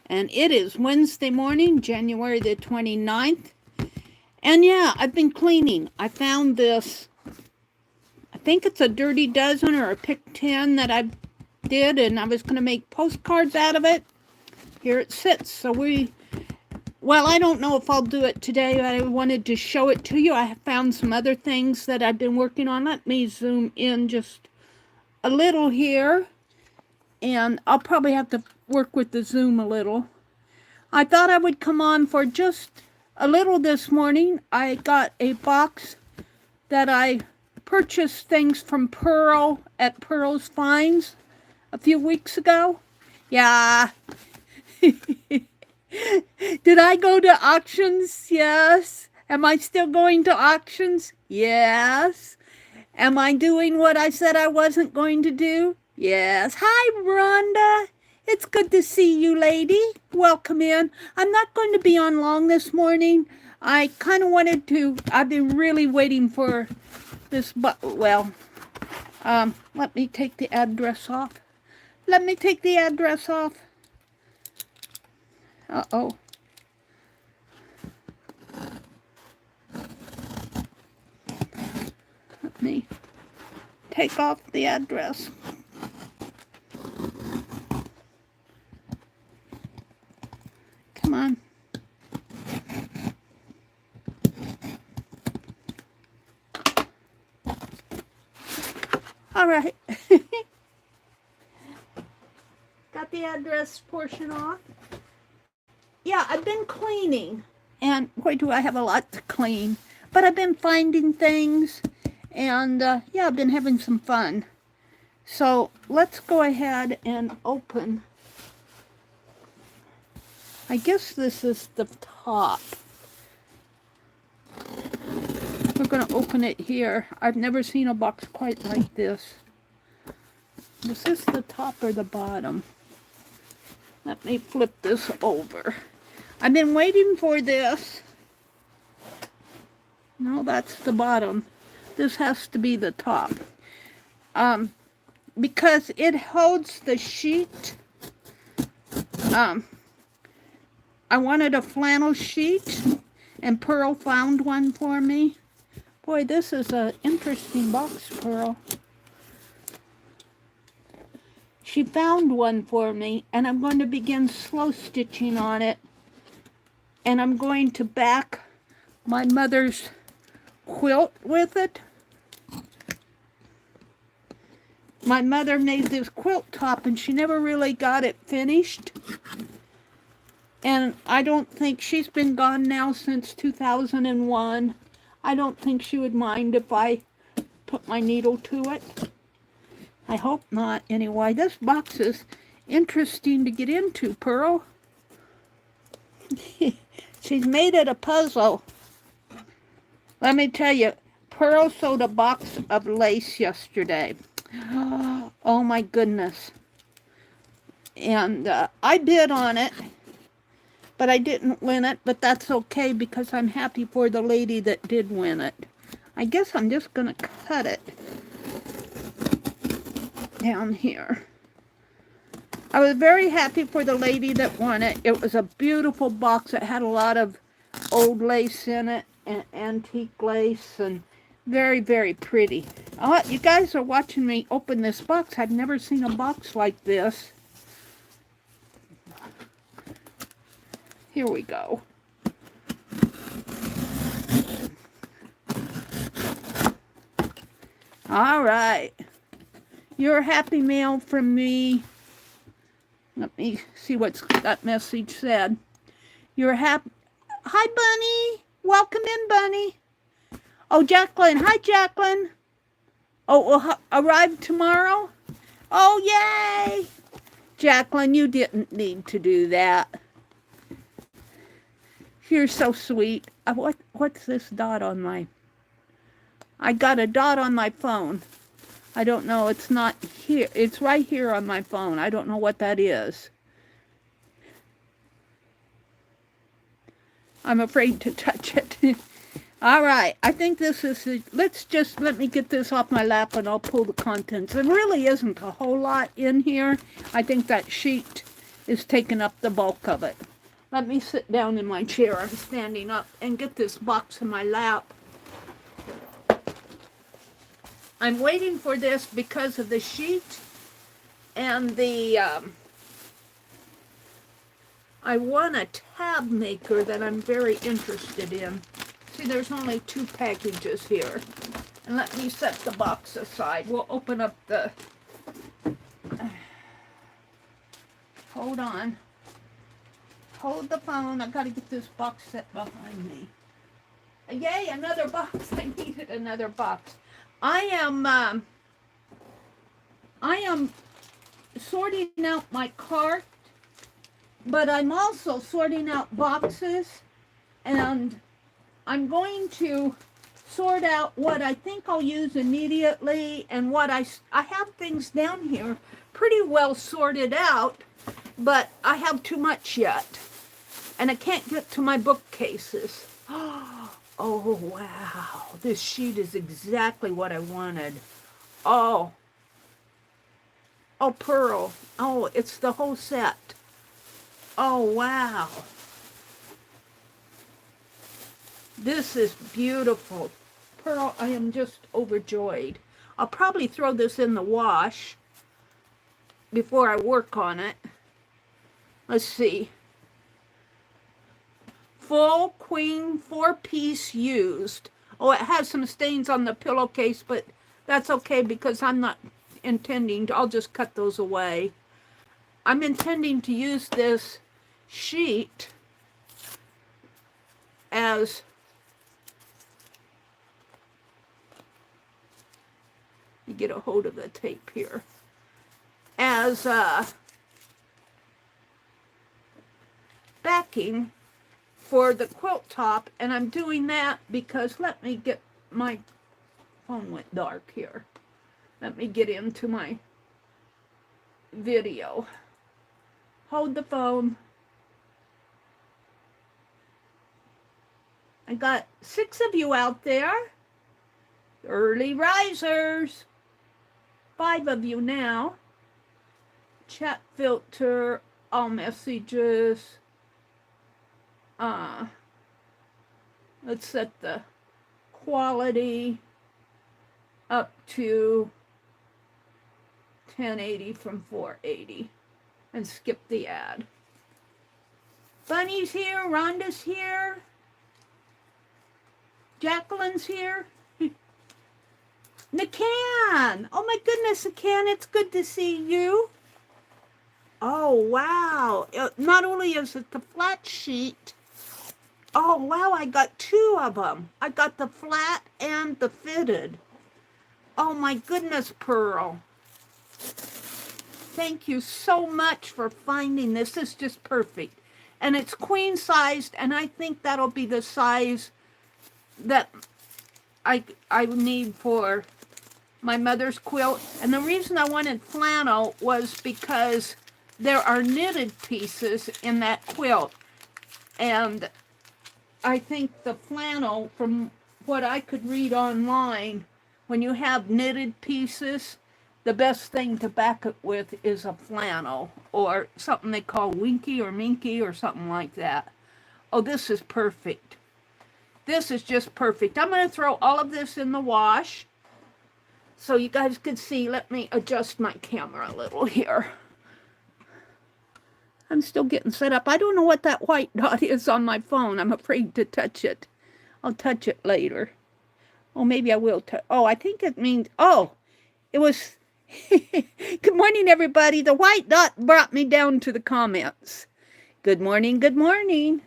And it is Wednesday morning, January the 29th. And yeah, I've been cleaning. I found this, I think it's a Dirty Dozen or a Pick 10 that I did, and I was going to make postcards out of it. Here it sits. So well, I don't know if I'll do it today, but I wanted to show it to you. I have found some other things that I've been working on. Let me zoom in just a little here, and I'll probably have to work with the zoom a little. I thought I would come on for just a little this morning. I got a box that I purchased things from Pearl at Pearl's Finds a few weeks ago. Yeah. Did I go to auctions? Yes. Am I still going to auctions? Yes. Am I doing what I said I wasn't going to do? Yes. Hi, Rhonda. It's good to see you, lady. Welcome in. I'm not going to be on long this morning. I kind of wanted to, I've been really waiting for this, but, well, let me take the address off. Let me take the address off. Uh-oh. Let me take off the address. Come on. All right. Got the address portion off. Yeah, I've been cleaning, and boy, do I have a lot to clean. But I've been finding things, and yeah, I've been having some fun. So let's go ahead and open. I guess this is the top. We're going to open it here. I've never seen a box quite like this. Is this the top or the bottom? Let me flip this over. I've been waiting for this. No, that's the bottom. This has to be the top. Because it holds the sheet. I wanted a flannel sheet, and Pearl found one for me. Boy, this is an interesting box, Pearl. She found one for me, and I'm going to begin slow stitching on it. And I'm going to back my mother's quilt with it. My mother made this quilt top, and she never really got it finished. And I don't think, she's been gone now since 2001. I don't think she would mind if I put my needle to it. I hope not, anyway. This box is interesting to get into, Pearl. She's made it a puzzle. Let me tell you, Pearl sold a box of lace yesterday. Oh my goodness. And I bid on it, but I didn't win it, but that's okay because I'm happy for the lady that did win it. I guess I'm just going to cut it down here. I was very happy for the lady that won it. It was a beautiful box. It had a lot of old lace in it, and antique lace, and very, very pretty. Oh, you guys are watching me open this box. I've never seen a box like this. Here we go. All right. You're a happy mail from me. Let me see what that message said. You're happy. Hi, Bunny. Welcome in, Bunny. Oh, Jacqueline. Hi, Jacqueline. Oh, will arrive tomorrow? Oh, yay. Jacqueline, you didn't need to do that. You're so sweet. What's this dot on my... I got a dot on my phone. I don't know. It's not here. It's right here on my phone. I don't know what that is. I'm afraid to touch it. All right. I think this is... let me get this off my lap and I'll pull the contents. There really isn't a whole lot in here. I think that sheet is taking up the bulk of it. Let me sit down in my chair. I'm standing up and get this box in my lap. I'm waiting for this because of the sheet and the, I want a tab maker that I'm very interested in. See, there's only 2 packages here. And let me set the box aside. We'll open up the, hold on. Hold the phone. I gotta get this box set behind me. Yay, another box. I needed another box. I am sorting out my cart, but I'm also sorting out boxes, and I'm going to sort out what I think I'll use immediately and what I have things down here pretty well sorted out, but I have too much yet, and I can't get to my bookcases. Oh, wow. This sheet is exactly what I wanted. Oh, Pearl. Oh, it's the whole set. Oh, wow. This is beautiful. Pearl, I am just overjoyed. I'll probably throw this in the wash before I work on it. Let's see. Full queen 4-piece used. Oh, it has some stains on the pillowcase, but that's okay because I'm not intending to. I'll just cut those away. I'm intending to use this sheet as you get a hold of the tape here, as backing for the quilt top, and I'm doing that because, let me get, my phone went dark here. Let me get into my video. Hold the phone. I got 6 of you out there. Early risers. 5 of you now. Chat filter, all messages. Let's set the quality up to 1080 from 480 and skip the ad. Bunny's here, Rhonda's here, Jacqueline's here. Nikan! Oh my goodness, Nikan, it's good to see you. Oh wow, not only is it the flat sheet, oh wow, I got 2 of them. I got the flat and the fitted. Oh my goodness, Pearl. Thank you so much for finding this. This is just perfect. And it's queen sized, and I think that'll be the size that I need for my mother's quilt. And the reason I wanted flannel was because there are knitted pieces in that quilt. And I think the flannel, from what I could read online, when you have knitted pieces, the best thing to back it with is a flannel or something they call winky or minky or something like that. Oh, this is perfect. This is just perfect. I'm going to throw all of this in the wash so you guys can see. Let me adjust my camera a little here. I'm still getting set up. I don't know what that white dot is on my phone. I'm afraid to touch it. I'll touch it later. Oh, maybe I will. Oh, I think it means, oh, it was, good morning, everybody. The white dot brought me down to the comments. Good morning, good morning.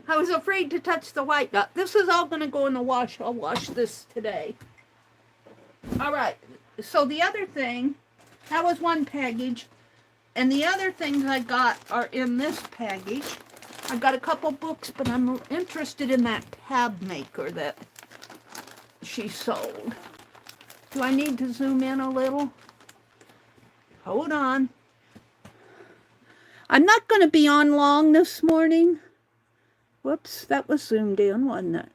I was afraid to touch the white dot. This is all going to go in the wash. I'll wash this today. All right. So the other thing, that was one package. And the other things I got are in this package. I got a couple books, but I'm interested in that tab maker that she sold. Do I need to zoom in a little? Hold on. I'm not going to be on long this morning. Whoops, that was zoomed in, wasn't it?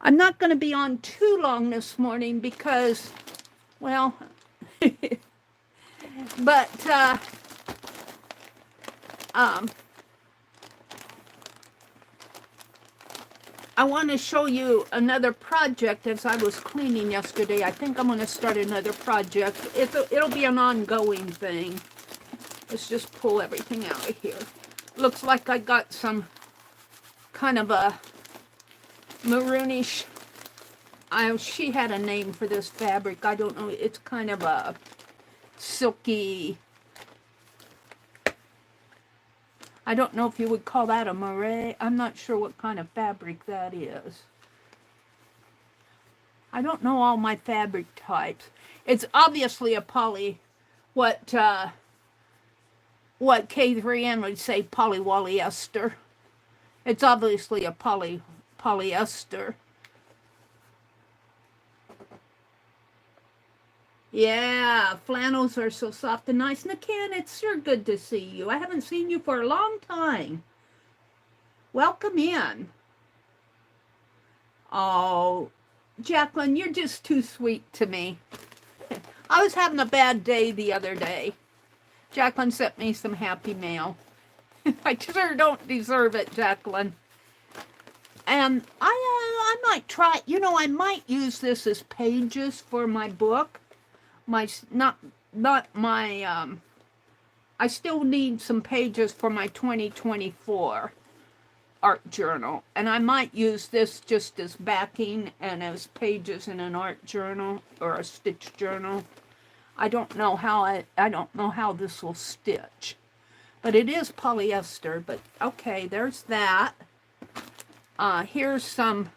I'm not going to be on too long this morning because, well, But um, I want to show you another project as I was cleaning yesterday. I think I'm going to start another project. It'll be an ongoing thing. Let's just pull everything out of here. Looks like I got some kind of a maroonish, she had a name for this fabric. I don't know. It's kind of a silky, I don't know if you would call that a moire. I'm not sure what kind of fabric that is. I don't know all my fabric types. It's obviously a poly, what K3N would say, polyester. It's obviously a polyester. Yeah, flannels are so soft and nice. Nakan, it's sure good to see you. I haven't seen you for a long time. Welcome in. Oh, Jacqueline, you're just too sweet to me. I was having a bad day the other day. Jacqueline sent me some happy mail. I sure don't deserve it, Jacqueline. And I might try, I might use this as pages for my book. I still need some pages for my 2024 art journal, and I might use this just as backing and as pages in an art journal or a stitch journal. I don't know how this will stitch, but it is polyester. But okay, there's that. Here's some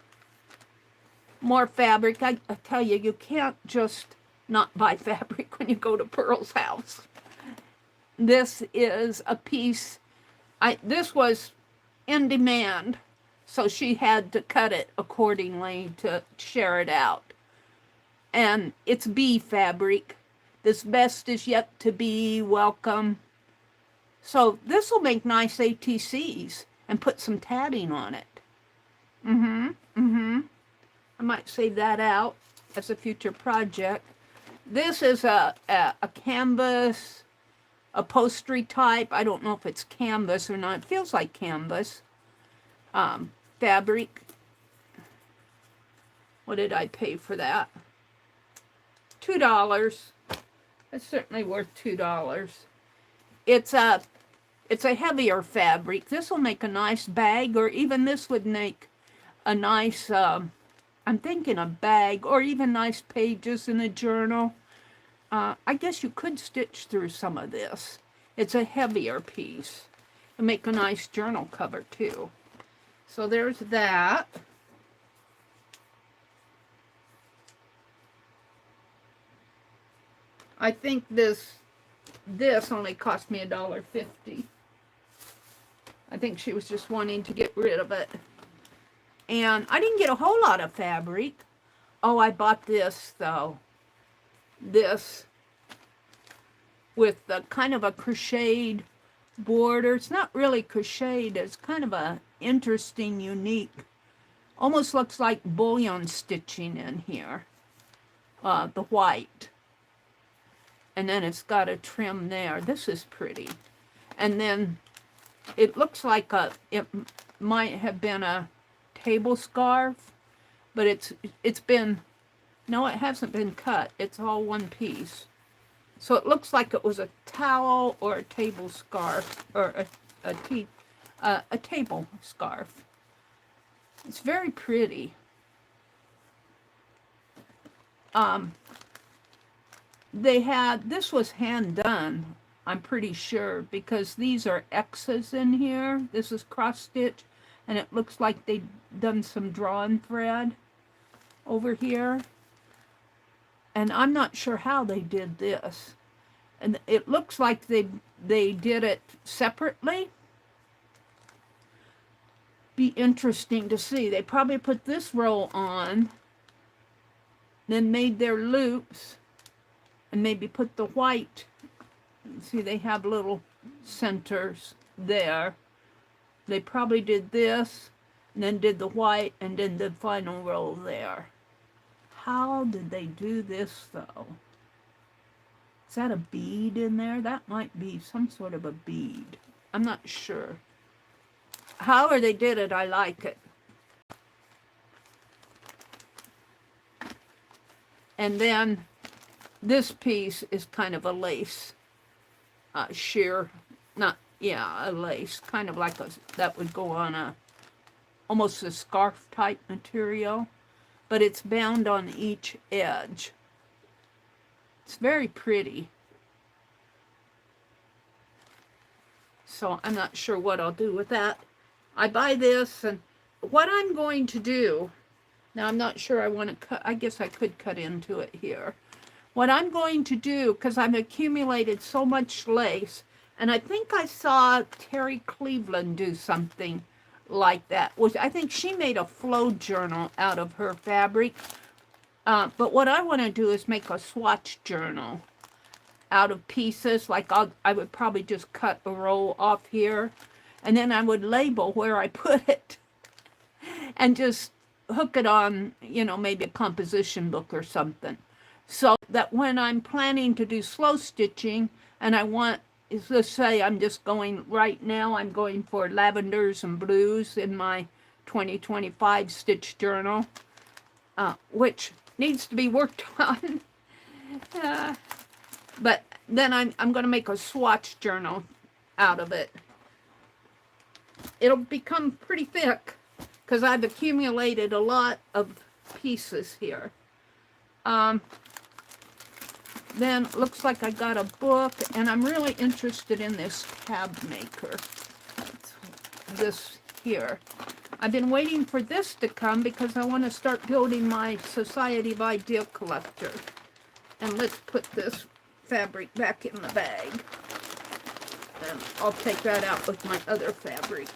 more fabric. I tell you, you can't just not buy fabric when you go to Pearl's house. This is a piece, this was in demand, so she had to cut it accordingly to share it out. And it's bee fabric. This best is yet to be welcome. So this will make nice ATCs and put some tatting on it. I might save that out as a future project. This is a canvas upholstery type. I don't know if it's canvas or not. It feels like canvas. Fabric. What did I pay for that? $2. It's certainly worth $2. It's a heavier fabric. This will make a nice bag, or even this would make a nice, I'm thinking a bag, or even nice pages in a journal. I guess you could stitch through some of this. It's a heavier piece. It'll make a nice journal cover too. So there's that. I think this only cost me $1.50. I think she was just wanting to get rid of it. And I didn't get a whole lot of fabric. Oh, I bought this though. This with the kind of a crocheted border. It's not really crocheted. It's kind of a interesting, unique, almost looks like bullion stitching in here. The white. And then it's got a trim there. This is pretty. And then it looks like it might have been a table scarf, but it's been, no, it hasn't been cut. It's all one piece. So it looks like it was a towel or a table scarf, or a table scarf. It's very pretty. This was hand done, I'm pretty sure, because these are X's in here. This is cross stitch, and it looks like they've done some drawn thread over here. And I'm not sure how they did this. And it looks like they did it separately. Be interesting to see. They probably put this row on, then made their loops, and maybe put the white. See, they have little centers there. They probably did this, and then did the white, and then the final row there. How did they do this, though? Is that a bead in there? That might be some sort of a bead. I'm not sure. However they did it, I like it. And then this piece is kind of a lace, sheer, not, yeah, a lace, kind of like that would go on almost a scarf type material, but it's bound on each edge. It's very pretty. So I'm not sure what I'll do with that. I buy this, and what I'm going to do, now I'm not sure I want to cut, I guess I could cut into it here. What I'm going to do, because I've accumulated so much lace, and I think I saw Terry Cleveland do something like that, which I think she made a flow journal out of her fabric. But what I want to do is make a swatch journal out of pieces. Like I would probably just cut a roll off here, and then I would label where I put it and just hook it on, you know, maybe a composition book or something. So that when I'm planning to do slow stitching, and I want, let's say I'm just going, right now I'm going for lavenders and blues in my 2025 stitch journal, which needs to be worked on. But then I'm going to make a swatch journal out of it. It'll become pretty thick because I've accumulated a lot of pieces here. Then looks like I got a book, and I'm really interested in this tab maker. This here. I've been waiting for this to come because I want to start building my Society of Idea collector. And let's put this fabric back in the bag. And I'll take that out with my other fabrics,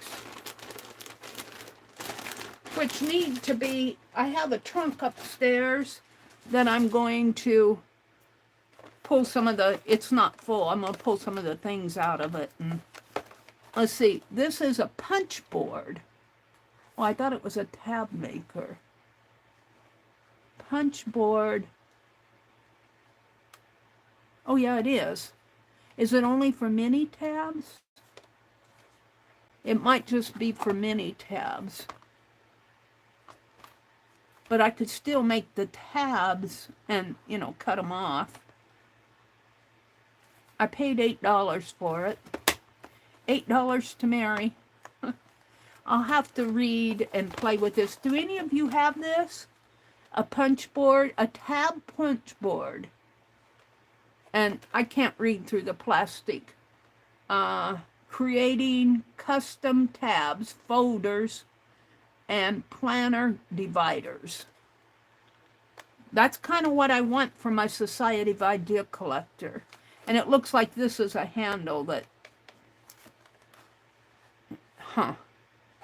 which need to be, I have a trunk upstairs that I'm going to pull some of the, it's not full, I'm going to pull some of the things out of it. And let's see, this is a punch board. Oh, I thought it was a tab maker. Punch board. Oh yeah, it is. Is it only for mini tabs? It might just be for mini tabs. But I could still make the tabs and, you know, cut them off. I paid $8 for it. $8 to Meri. I'll have to read and play with this. Do any of you have this? A punch board? A tab punch board. And I can't read through the plastic. Creating custom tabs, folders, and planner dividers. That's kind of what I want for my Society of Idea collector. And it looks like this is a handle that,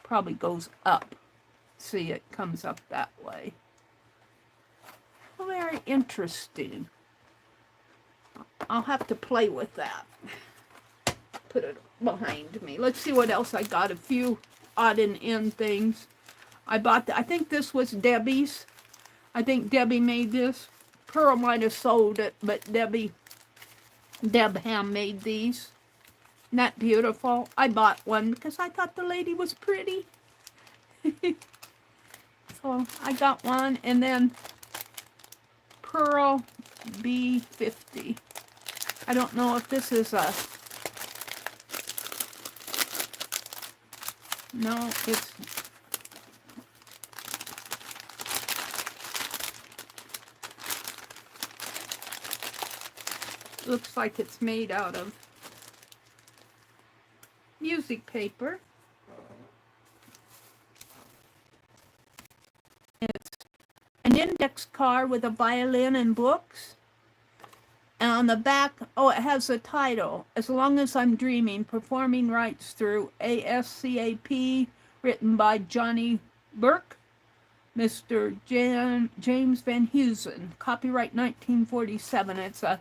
probably goes up. See, it comes up that way. Well, very interesting. I'll have to play with that. Put it behind me. Let's see what else I got. A few odd and end things. I bought, I think this was Debbie's. I think Debbie made this. Pearl might have sold it, but Deb Ham made these. Isn't that beautiful? I bought one because I thought the lady was pretty. So I got one, and then Pearl B50. I don't know if this is a, no, it's, looks like it's made out of music paper. It's an index card with a violin and books. And on the back, oh, it has a title, As Long as I'm Dreaming, Performing Rights Through ASCAP, written by Johnny Burke, Mr. James Van Heusen, copyright 1947. It's a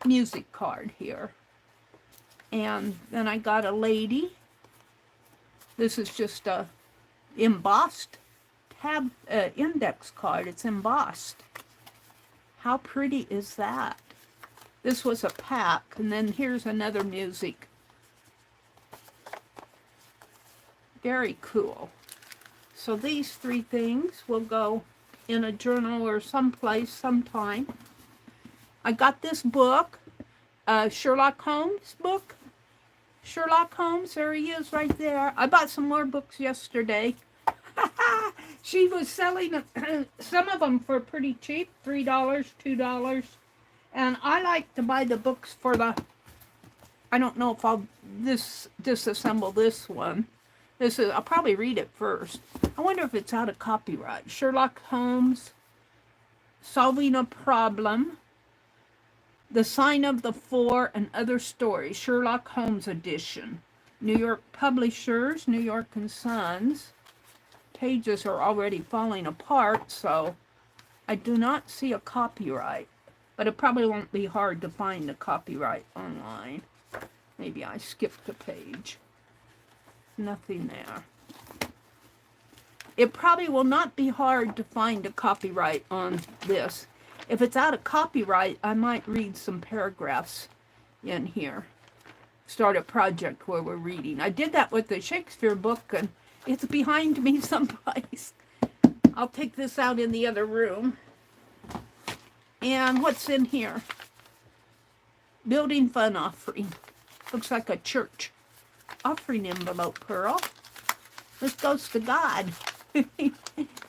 music card here. And then I got a lady. This is just a embossed tab index card. It's embossed. How pretty is that? This was a pack, and then here's another music. Very cool. So these 3 things will go in a journal or someplace sometime. I got this book, Sherlock Holmes book. Sherlock Holmes, there he is right there. I bought some more books yesterday. She was selling some of them for pretty cheap, $3, $2. And I like to buy the books for the, I don't know if I'll disassemble this one. I'll probably read it first. I wonder if it's out of copyright. Sherlock Holmes, Solving a Problem, The Sign of the Four, and Other Stories, Sherlock Holmes edition. New York Publishers, New York and Sons. Pages are already falling apart, so I do not see a copyright. But it probably won't be hard to find a copyright online. Maybe I skipped a page. Nothing there. It probably will not be hard to find a copyright on this. If it's out of copyright, I might read some paragraphs in here. Start a project where we're reading. I did that with the Shakespeare book, and it's behind me someplace. I'll take this out in the other room. And what's in here? Building fund offering. Looks like a church offering envelope, Pearl. This goes to God.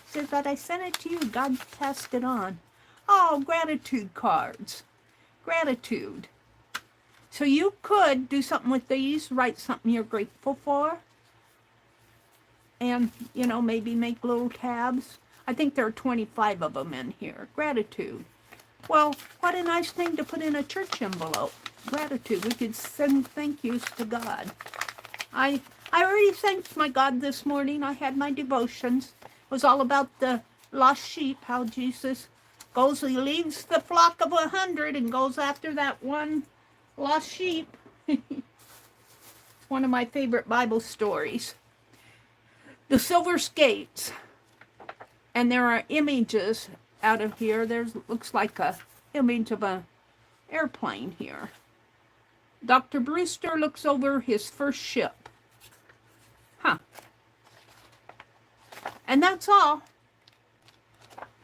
Says that I sent it to you. God passed it on. Oh, gratitude cards. Gratitude. So you could do something with these, write something you're grateful for. And, you know, maybe make little tabs. I think there are 25 of them in here. Gratitude. Well, what a nice thing to put in a church envelope. Gratitude. We could send thank yous to God. I already thanked my God this morning. I had my devotions. It was all about the lost sheep, how Jesus goes, he leaves the flock of 100 and goes after that one lost sheep. It's one of my favorite Bible stories. The silver skates. And there are images out of here. There's looks like a image of an airplane here. Dr. Brewster looks over his first ship. Huh. And that's all.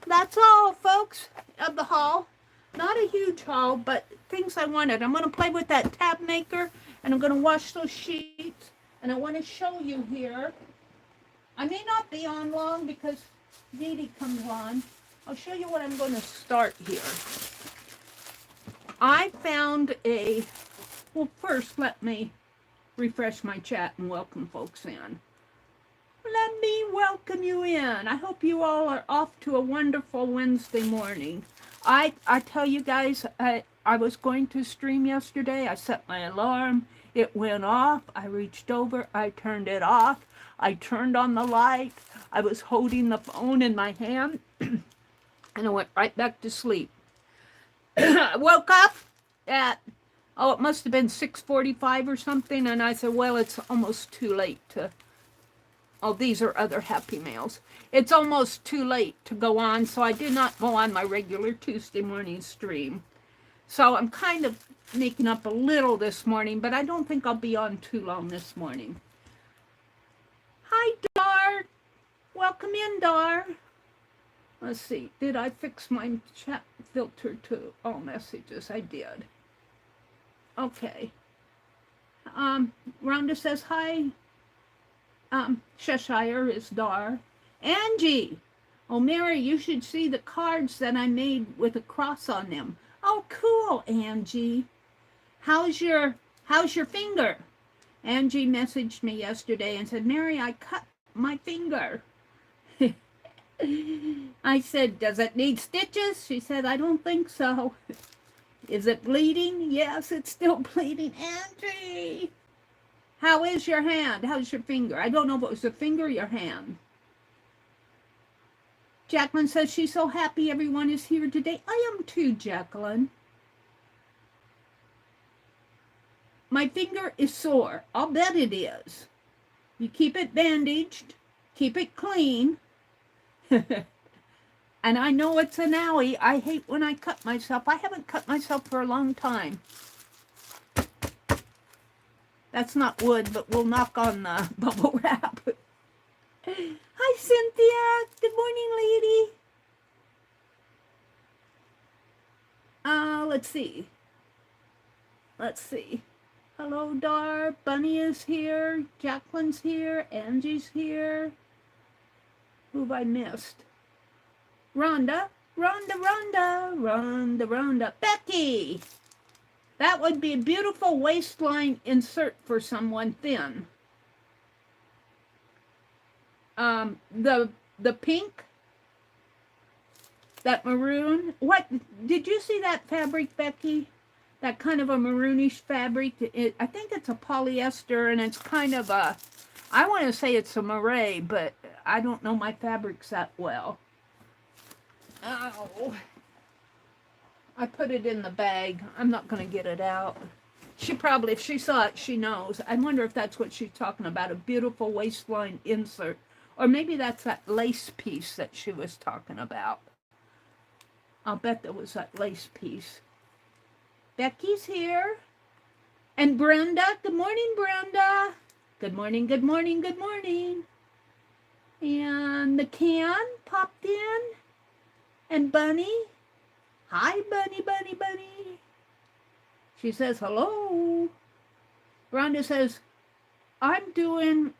That's all, folks, of the haul. Not a huge haul, but things I wanted. I'm going to play with that tab maker, and I'm going to wash those sheets. And I want to show you here. I may not be on long because Dee Dee comes on. I'll show you what I'm going to start here. I found a... Well, first, let me refresh my chat and welcome folks in. Let me welcome you in. I hope you all are off to a wonderful Wednesday morning. I tell you guys, I was going to stream yesterday. I set my alarm. It went off. I reached over. I turned it off. I turned on the light. I was holding the phone in my hand. And I went right back to sleep. I woke up at... Oh, it must have been 6:45 or something, and I said, well, it's almost too late to... Oh, these are other Happy Mails. It's almost too late to go on, so I did not go on my regular Tuesday morning stream. So I'm kind of making up a little this morning, but I don't think I'll be on too long this morning. Hi, Dar. Welcome in, Dar. Let's see. Did I fix my chat filter to all messages? I did. Okay. Rhonda says hi. Cheshire is Dar. Angie. Oh, Mary, you should see the cards that I made with a cross on them. Oh, cool, Angie. How's your finger? Angie messaged me yesterday and said, Mary, I cut my finger. I said, does it need stitches? She said, I don't think so. Is it bleeding? Yes, it's still bleeding. Angie! How is your hand? How's your finger? I don't know if it was the finger or your hand. Jacqueline says she's so happy everyone is here today. I am too, Jacqueline. My finger is sore. I'll bet it is. You keep it bandaged. Keep it clean. And I know it's an owie. I hate when I cut myself. I haven't cut myself for a long time. That's not wood, but we'll knock on the bubble wrap. Hi, Cynthia. Good morning, lady. Let's see. Let's see. Hello, Dar. Bunny is here. Jacqueline's here. Angie's here. Who have I missed? Rhonda. Rhonda. Becky! That would be a beautiful waistline insert for someone thin. The pink, that maroon. What, did you see that fabric, Becky? That kind of a maroonish fabric. I think it's a polyester, and it's kind of a, I want to say it's a moire, but I don't know my fabrics that well. Oh, I put it in the bag. I'm not going to get it out. She probably, if she saw it, she knows. I wonder if that's what she's talking about, a beautiful waistline insert. Or maybe that's that lace piece that she was talking about. I'll bet that was that lace piece. Becky's here. And Brenda. Good morning, Brenda. Good morning, good morning, good morning. And the can popped in. And Bunny. Hi, Bunny. She says hello. Rhonda says, I'm doing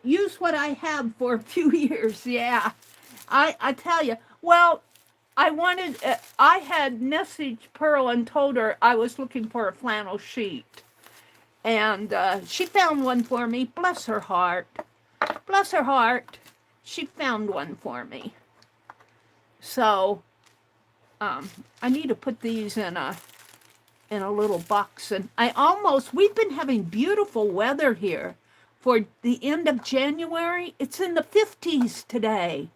use what I have for a few years. Yeah, I tell you. Well, I had messaged Pearl and told her I was looking for a flannel sheet. And she found one for me. Bless her heart. Bless her heart. She found one for me. So, I need to put these in a little box. And we've been having beautiful weather here for the end of January. It's in the 50s today.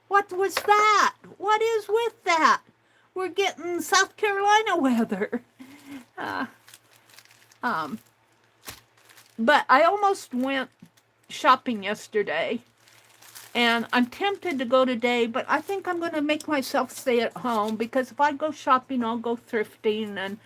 What was that? What is with that? We're getting South Carolina weather. But I almost went shopping yesterday. And I'm tempted to go today, but I think I'm going to make myself stay at home, because if I go shopping, I'll go thrifting. And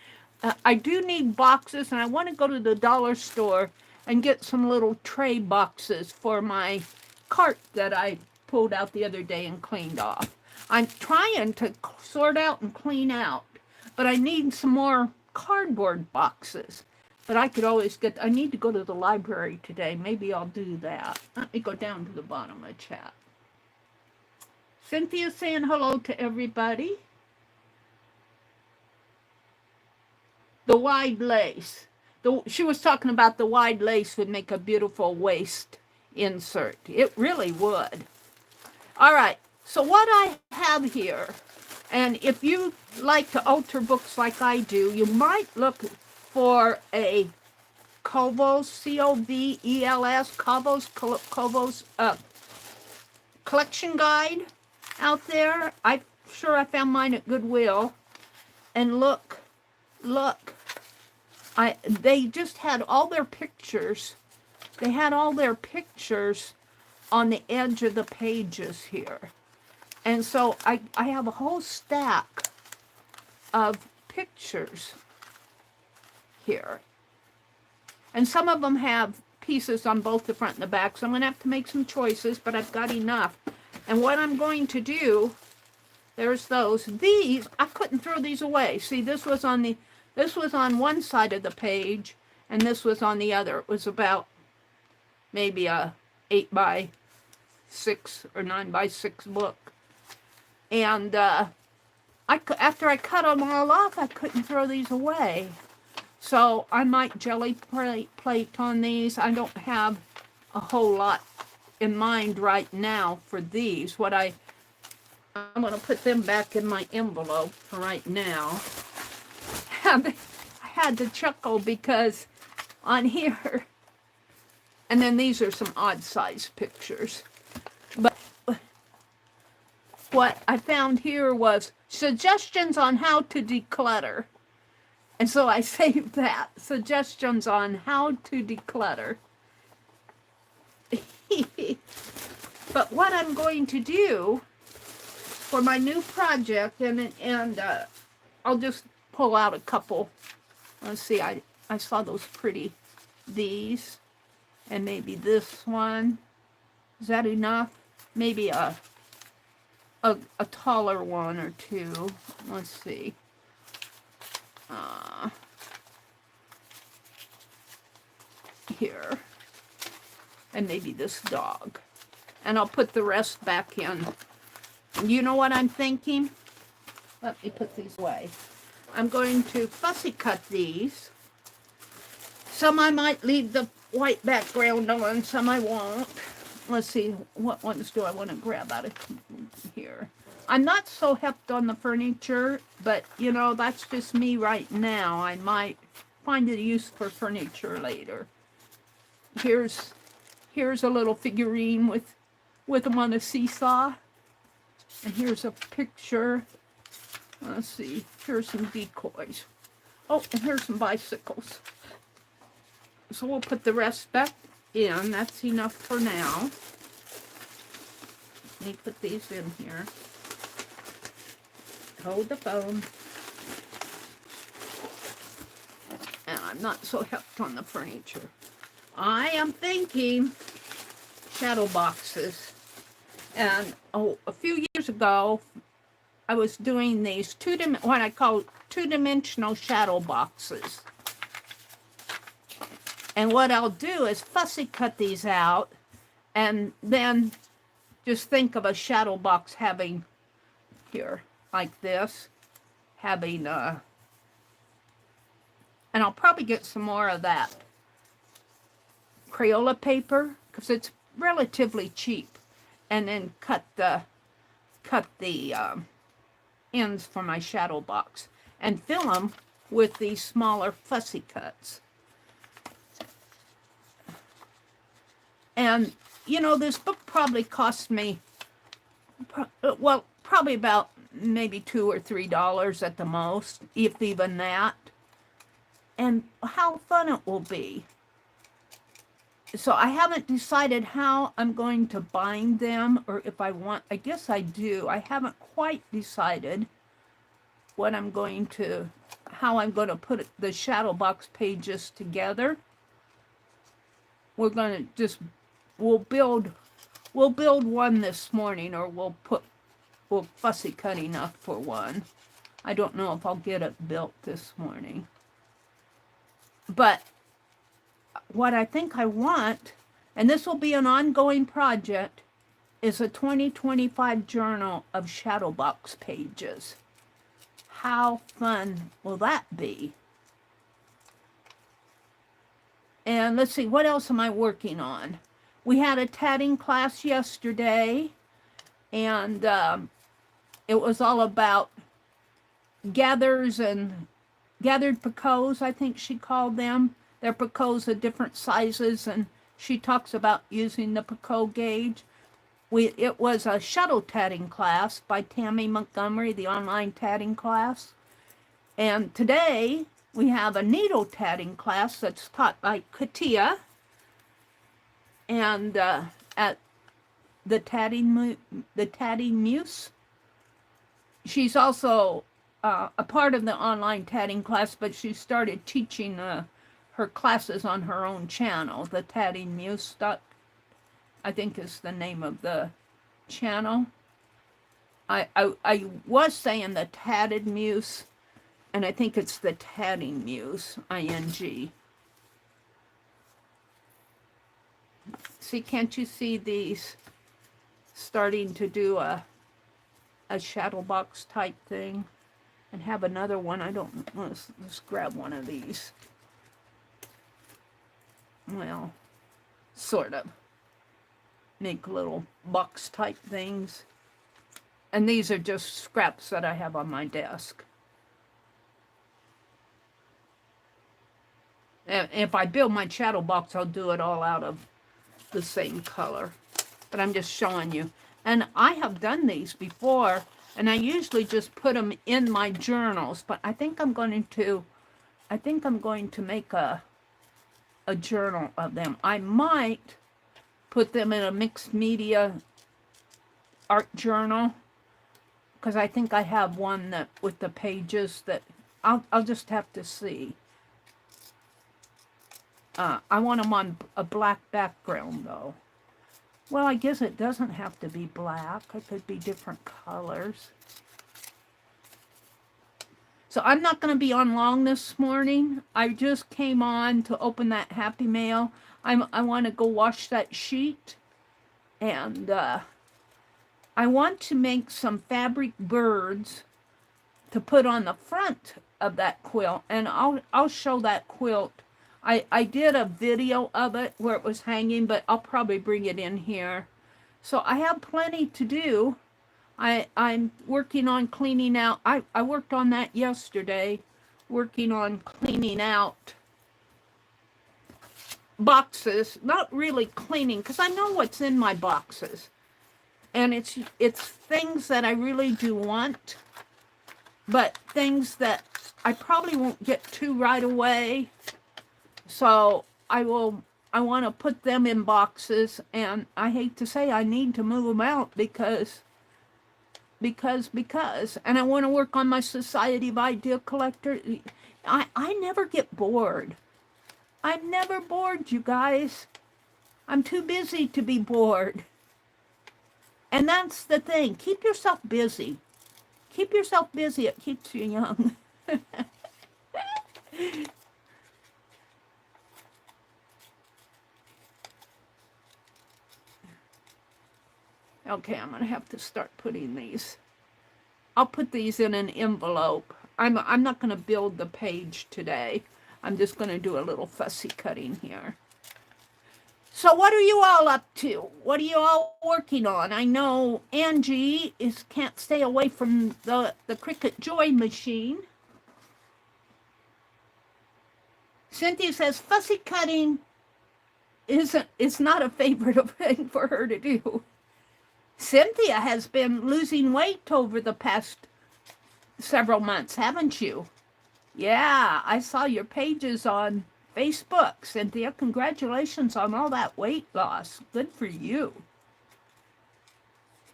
I do need boxes, and I want to go to the dollar store and get some little tray boxes for my cart that I pulled out the other day and cleaned off. I'm trying to sort out and clean out, but I need some more cardboard boxes. But I could always I need to go to the library today. Maybe I'll do that. Let me go down to the bottom of the chat. Cynthia's saying hello to everybody. The wide lace. She was talking about the wide lace would make a beautiful waist insert. It really would. All right. So what I have here, and if you like to alter books like I do, you might look for a Covos, C-O-V-E-L-S, Covos collection guide out there. I'm sure I found mine at Goodwill. And look, they just had all their pictures. They had all their pictures on the edge of the pages here. And so I have a whole stack of pictures here. And some of them have pieces on both the front and the back, so I'm going to have to make some choices, but I've got enough. And what I'm going to do, there's those. These, I couldn't throw these away. See, this was on one side of the page, and this was on the other. It was about maybe a 8x6 or 9x6 book. And after I cut them all off, I couldn't throw these away. So I might jelly plate on these. I don't have a whole lot in mind right now for these. I'm going to put them back in my envelope for right now. I had to chuckle because on here, and then these are some odd size pictures. But what I found here was suggestions on how to declutter. And so I saved that. Suggestions on how to declutter. But what I'm going to do for my new project, and I'll just pull out a couple. Let's see, I saw those pretty, these, and maybe this one. Is that enough? Maybe a taller one or two. Let's see. Here. And maybe this dog. And I'll put the rest back in. You know what I'm thinking? Let me put these away. I'm going to fussy cut these. Some I might leave the white background on, some I won't. Let's see, what ones do I want to grab out of here? I'm not so hepped on the furniture, but, you know, that's just me right now. I might find a use for furniture later. Here's a little figurine with them on a seesaw. And here's a picture. Let's see, here's some decoys. Oh, and here's some bicycles. So we'll put the rest back in. That's enough for now. Let me put these in here. Hold the phone. And I'm not so hepped on the furniture. I am thinking shadow boxes. And a few years ago, I was doing these what I call two-dimensional shadow boxes. And what I'll do is fussy cut these out, and then just think of a shadow box having, here, like this, having, and I'll probably get some more of that Crayola paper, because it's relatively cheap, and then cut the ends for my shadow box, and fill them with these smaller fussy cuts. And, you know, this book probably cost me, well, probably about maybe $2 or $3 at the most, if even that. And how fun it will be. So I haven't decided how I'm going to bind them, or if I want, I guess I do. I haven't quite decided what I'm going to, how I'm going to put the shadow box pages together. We're going to just, we'll build one this morning, or we'll fussy cut enough for one. I don't know if I'll get it built this morning. But what I think I want, and this will be an ongoing project, is a 2025 journal of shadow box pages. How fun will that be? And let's see, what else am I working on? We had a tatting class yesterday, and it was all about gathered Picasso, I think she called them. They're Picasso of different sizes, and she talks about using the Picasso gauge. It was a shuttle tatting class by Tammy Montgomery, the online tatting class. And today we have a needle tatting class that's taught by Katia, and at the tatting muse. She's also a part of the online tatting class, but she started teaching her classes on her own channel. The Tatting Muse, I think is the name of the channel. I was saying the Tatted Muse, and I think it's the Tatting Muse, ING. See, can't you see these starting to do a shadow box type thing? And have another one. I don't, let's grab one of these. Well, sort of. Make little box type things. And these are just scraps that I have on my desk. And if I build my shadow box, I'll do it all out of the same color. But I'm just showing you. And I have done these before, and I usually just put them in my journals. But I think I'm going to make a journal of them. I might put them in a mixed media art journal, because I think I have one that with the pages that I'll just have to see. I want them on a black background though. Well, I guess it doesn't have to be black. It could be different colors. So I'm not going to be on long this morning. I just came on to open that Happy Mail. I want to go wash that sheet. And I want to make some fabric birds to put on the front of that quilt. And I'll show that quilt. I did a video of it where it was hanging, but I'll probably bring it in here. So I have plenty to do. I'm working on cleaning out. I worked on that yesterday, working on cleaning out boxes. Not really cleaning, because I know what's in my boxes. And it's things that I really do want, but things that I probably won't get to right away. So I want to put them in boxes, and I hate to say I need to move them out because, and I want to work on my Society of Idea Collector. I never get bored. I'm never bored, you guys. I'm too busy to be bored. And that's the thing. Keep yourself busy. Keep yourself busy. It keeps you young. Okay, I'm going to have to start putting these. I'll put these in an envelope. I'm not going to build the page today. I'm just going to do a little fussy cutting here. So what are you all up to? What are you all working on? I know Angie can't stay away from the Cricut Joy machine. Cynthia says fussy cutting is not a favorite thing for her to do. Cynthia has been losing weight over the past several months, haven't you? Yeah, I saw your pages on Facebook, Cynthia. Congratulations on all that weight loss. Good for you.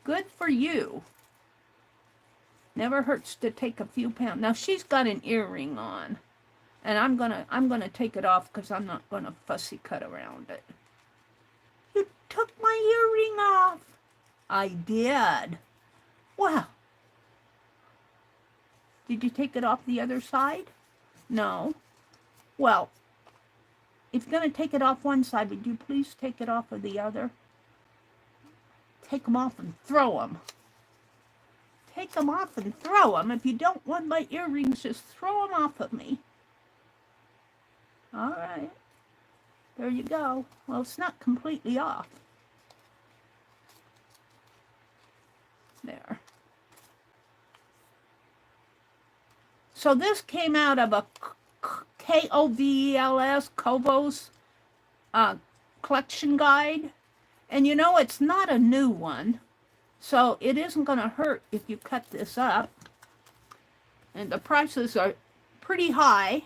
Good for you. Never hurts to take a few pounds. Now she's got an earring on, and I'm gonna take it off because I'm not gonna fussy cut around it. You took my earring off. I did. Well, did you take it off the other side? No. Well, if you're going to take it off one side, would you please take it off of the other? Take them off and throw them. Take them off and throw them. If you don't want my earrings, just throw them off of me. All right. There you go. Well, it's not completely off. There. So this came out of a Kovos collection guide. And you know, it's not a new one. So it isn't going to hurt if you cut this up. And the prices are pretty high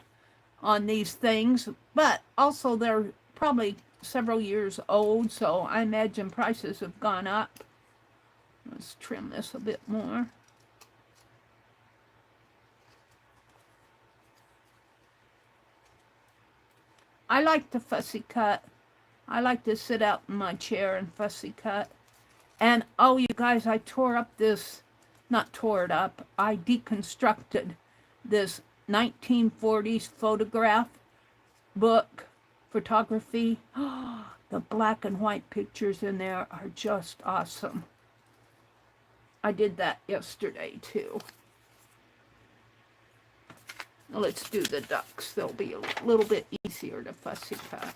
on these things. But also they're probably several years old. So I imagine prices have gone up. Let's trim this a bit more. I like to fussy cut. I like to sit out in my chair and fussy cut. And oh, you guys, I tore up this, not tore it up, I deconstructed this 1940s photograph book, photography. The black and white pictures in there are just awesome. I did that yesterday too. Now let's do the ducks. They'll be a little bit easier to fussy cut.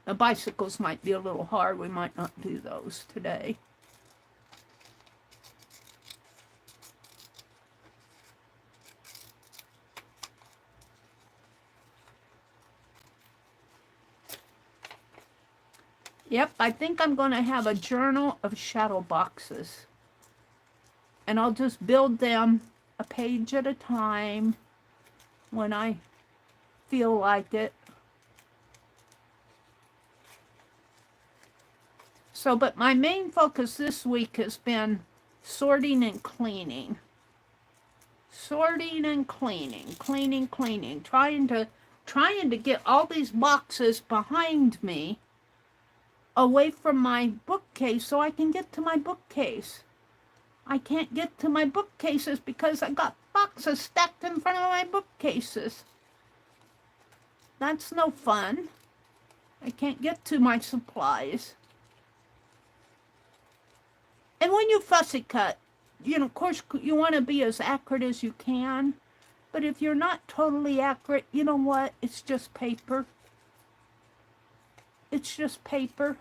The bicycles might be a little hard. We might not do those today. Yep, I think I'm going to have a journal of shadow boxes. And I'll just build them a page at a time when I feel like it. So, but my main focus this week has been sorting and cleaning. Sorting and cleaning, cleaning, trying to get all these boxes behind me away from my bookcase so I can get to my bookcase. I can't get to my bookcases because I got boxes stacked in front of my bookcases. That's no fun. I can't get to my supplies. And when you fussy cut, you know, of course, you want to be as accurate as you can. But if you're not totally accurate, you know what? It's just paper. It's just paper.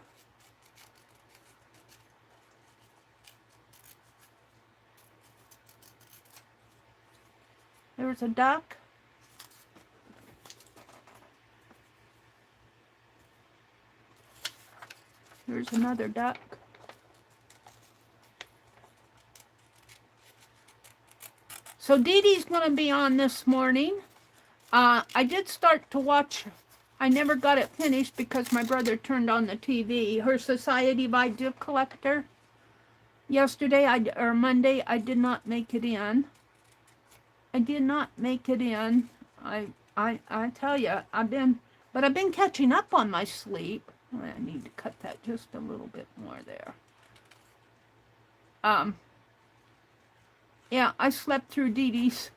There's a duck. Here's another duck. So Dee Dee's going to be on this morning. I did start to watch. I never got it finished because my brother turned on the TV. Her Society by Gift Collector. Yesterday, or Monday, I did not make it in. I did not make it in. I tell you, I've been catching up on my sleep. I need to cut that just a little bit more there. Yeah, I slept through Dee Dee's.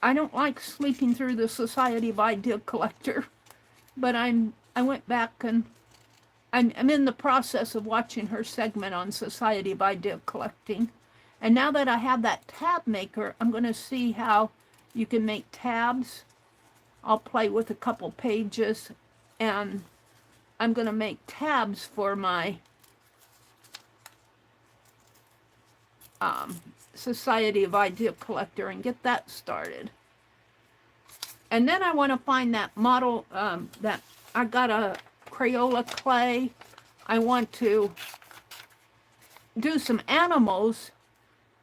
I don't like sleeping through the Society of Idea Collector, but I went back and I'm in the process of watching her segment on Society of Idea Collecting. And now that I have that tab maker, I'm going to see how you can make tabs. I'll play with a couple pages, and I'm going to make tabs for my Society of Idea Collector and get that started. And then I want to find that model that I got a Crayola clay. I want to do some animals,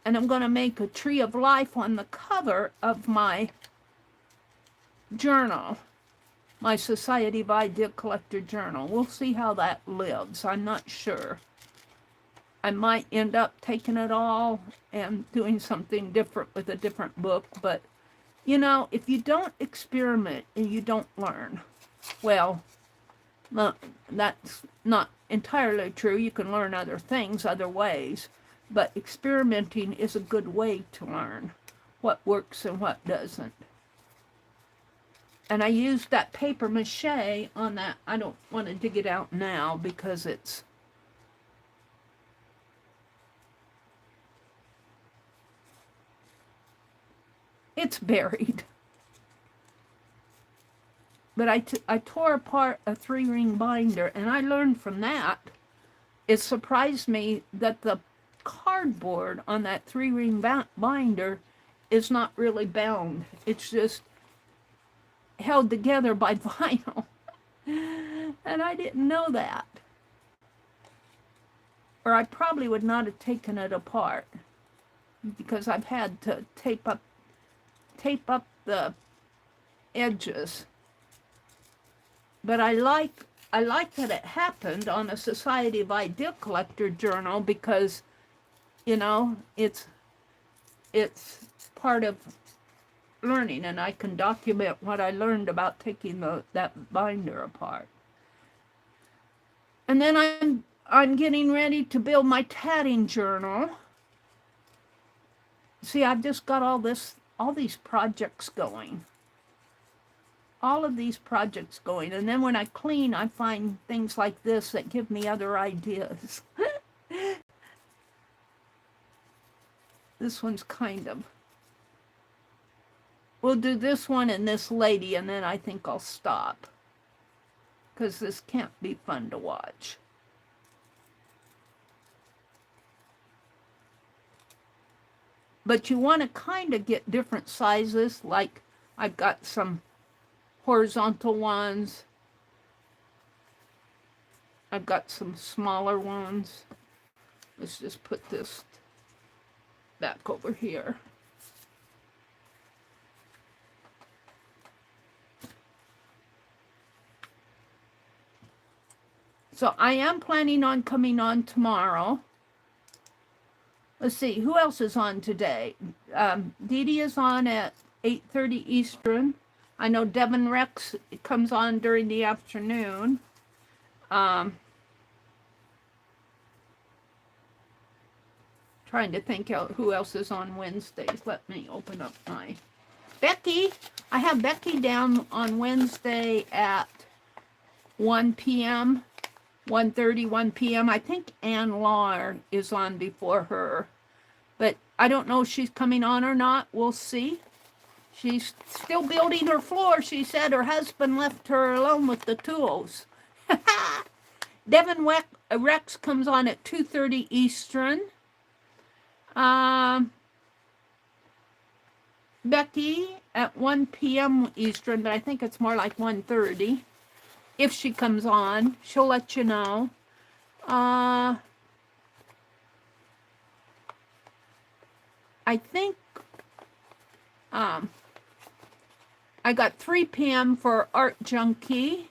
and I'm going to make a tree of life on the cover of my journal, my Society of Idea Collector journal. We'll see how that lives. I'm not sure. I might end up taking it all and doing something different with a different book, but you know, if you don't experiment and you don't learn, well, that's not entirely true. You can learn other things, other ways, but experimenting is a good way to learn what works and what doesn't. And I used that paper mache on that. I don't want to dig it out now because it's buried. But I tore apart a 3-ring binder, and I learned from that. It surprised me that the cardboard on that 3-ring binder is not really bound. It's just held together by vinyl. And I didn't know that. Or I probably would not have taken it apart, because I've had to tape up the edges. But I like that it happened on a Society of Idea Collector journal, because, you know, it's part of learning, and I can document what I learned about taking that binder apart. And then I'm getting ready to build my tatting journal. See, I've just got all these projects going. All of these projects going. And then when I clean, I find things like this that give me other ideas. This one's kind of... We'll do this one and this lady, and then I think I'll stop, because this can't be fun to watch. But you want to kind of get different sizes. Like, I've got some horizontal ones. I've got some smaller ones. Let's just put this back over here. So I am planning on coming on tomorrow. Let's see, who else is on today? Dee Dee is on at 8:30 Eastern. I know Devin Rex comes on during the afternoon. Trying to think who else is on Wednesdays. Let me open up my... Becky. I have Becky down on Wednesday at 1 p.m., 1:30, 1 p.m. I think Ann Lahr is on before her. But I don't know if she's coming on or not. We'll see. She's still building her floor. She said her husband left her alone with the tools. Devin Rex comes on at 2:30 Eastern. Becky at 1 p.m. Eastern, but I think it's more like 1:30. If she comes on, she'll let you know. I think I got 3 p.m. for Art Junkie.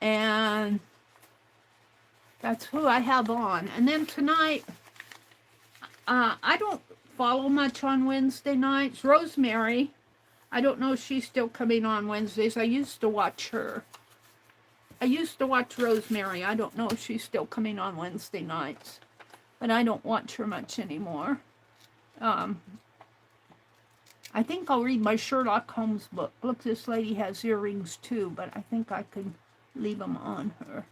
And that's who I have on. And then tonight, I don't follow much on Wednesday nights. Rosemary, I don't know if she's still coming on Wednesdays. I used to watch her. I used to watch Rosemary. I don't know if she's still coming on Wednesday nights. But I don't watch her much anymore. I think I'll read my Sherlock Holmes book. Look, this lady has earrings too, but I think I can leave them on her.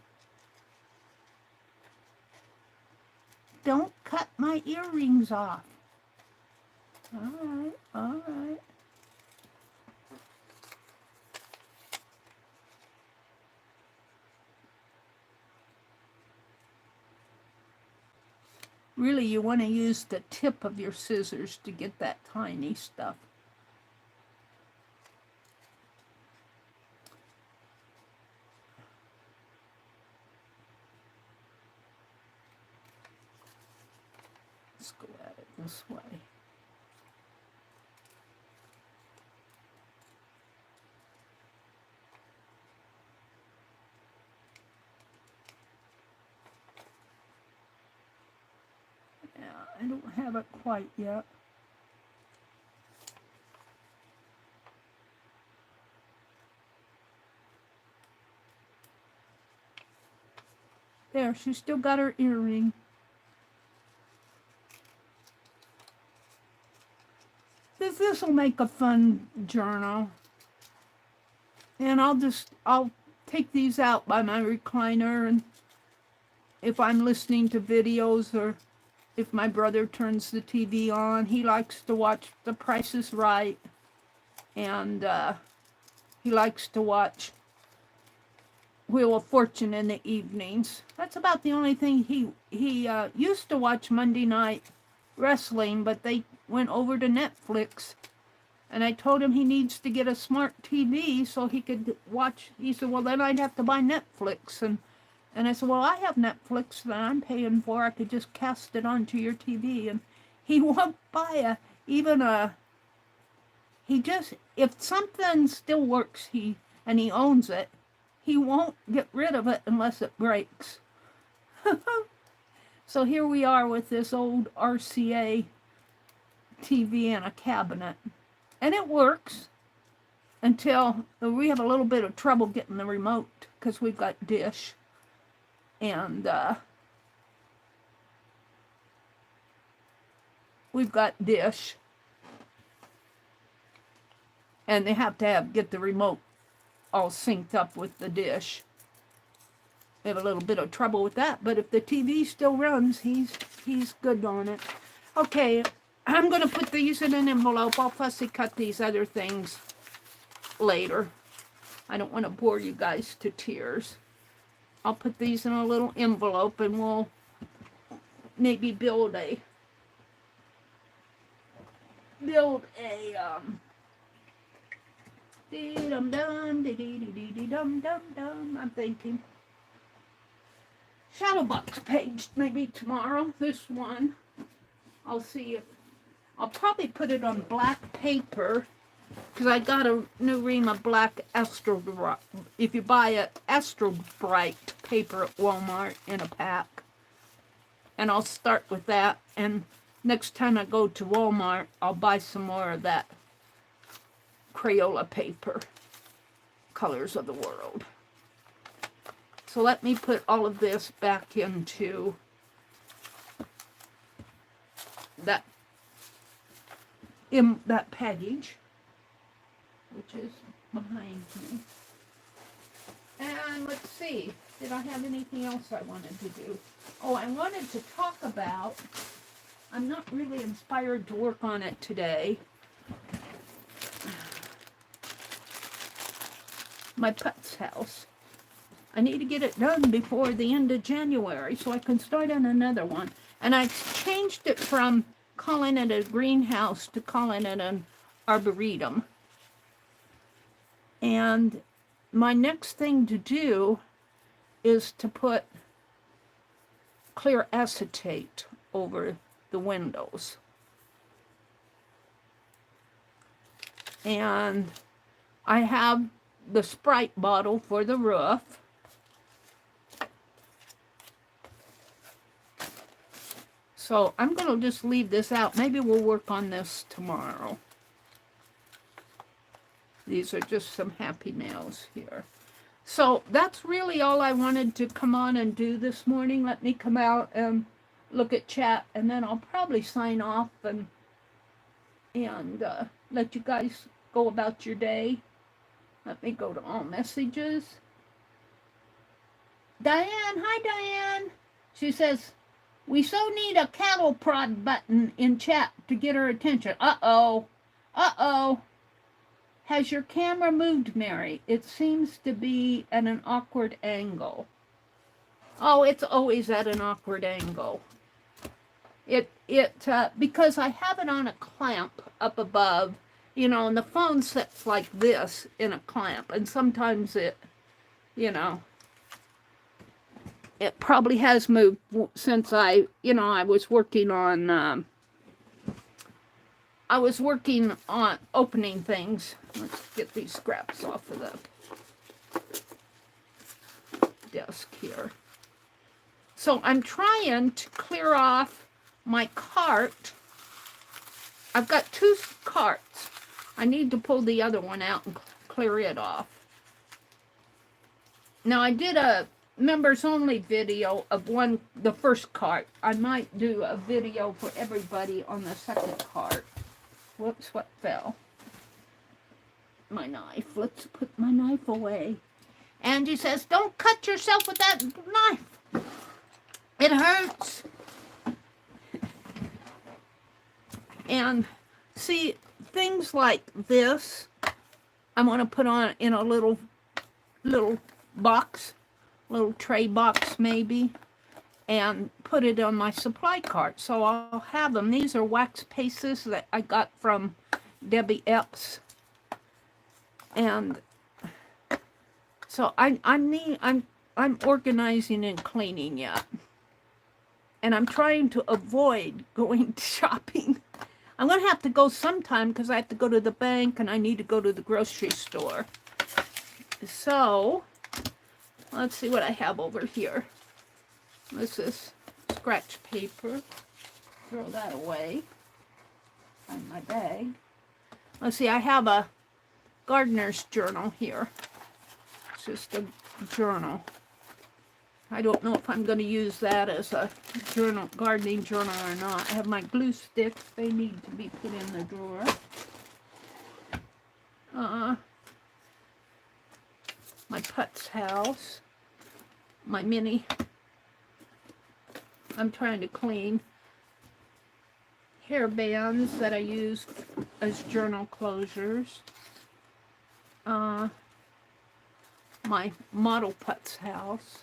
Don't cut my earrings off. All right, all right. Really, you want to use the tip of your scissors to get that tiny stuff. Let's go at it this way. Yeah, I don't have it quite yet. There, she's still got her earring. This will make a fun journal. And I'll take these out by my recliner, and if I'm listening to videos or if my brother turns the TV on, he likes to watch The Price is Right, and he likes to watch Wheel of Fortune in the evenings. That's about the only thing he used to watch Monday Night Wrestling, but they went over to Netflix, and I told him he needs to get a smart TV so he could watch. He said, well, then I'd have to buy Netflix, and I said, well, I have Netflix that I'm paying for. I could just cast it onto your TV, and he won't buy if something still works, and he owns it, he won't get rid of it unless it breaks. So here we are with this old RCA TV in a cabinet. And it works until we have a little bit of trouble getting the remote because we've got Dish. And we've got Dish. And they have to get the remote all synced up with the Dish. We have a little bit of trouble with that, but if the TV still runs, he's good on it. Okay, I'm going to put these in an envelope. I'll fussy cut these other things later. I don't want to bore you guys to tears. I'll put these in a little envelope, and we'll maybe build a dee-dum-dum, I'm thinking shadow box page maybe tomorrow. This one. I'll see if, I'll probably put it on black paper, because I got a new ream of black Astro, if you buy a Astro Bright paper at Walmart in a pack. And I'll start with that, and next time I go to Walmart, I'll buy some more of that Crayola paper, Colors of the World. So let me put all of this back into that package, which is behind me. And let's see, did I have anything else I wanted to do? Oh, I wanted to talk about, I'm not really inspired to work on it today, my pet's house. I need to get it done before the end of January so I can start on another one. And I changed it from calling it a greenhouse to calling it an arboretum. And my next thing to do is to put clear acetate over the windows. And I have the Sprite bottle for the roof. So I'm going to just leave this out. Maybe we'll work on this tomorrow. These are just some happy nails here. So that's really all I wanted to come on and do this morning. Let me come out and look at chat, and then I'll probably sign off and let you guys go about your day. Let me go to all messages. Diane, hi Diane. She says, we so need a cattle prod button in chat to get her attention. Uh-oh. Uh-oh. Has your camera moved, Mary? It seems to be at an awkward angle. Oh, it's always at an awkward angle. Because I have it on a clamp up above, you know, and the phone sits like this in a clamp, and sometimes it, you know, it probably has moved since I was working on opening things. Let's get these scraps off of the desk here. So I'm trying to clear off my cart. I've got 2 carts. I need to pull the other one out and clear it off. Now I did a members only video of the first cart. I might do a video for everybody on the second cart. Whoops, what fell? My knife. Let's put my knife away. Angie says, don't cut yourself with that knife. It hurts. And see, things like this, I'm going to put on in a little box, little tray box maybe, and put it on my supply cart. So I'll have them. These are wax pastes that I got from Debbie Epps. And so I'm organizing and cleaning yet. And I'm trying to avoid going shopping. I'm going to have to go sometime because I have to go to the bank and I need to go to the grocery store. So, let's see what I have over here. This is scratch paper. Throw that away. Find my bag. Let's see, I have a gardener's journal here. It's just a journal. I don't know if I'm going to use that as a journal, gardening journal or not. I have my glue sticks. They need to be put in the drawer. My put's house. My mini. I'm trying to clean hair bands that I use as journal closures. My model put's house.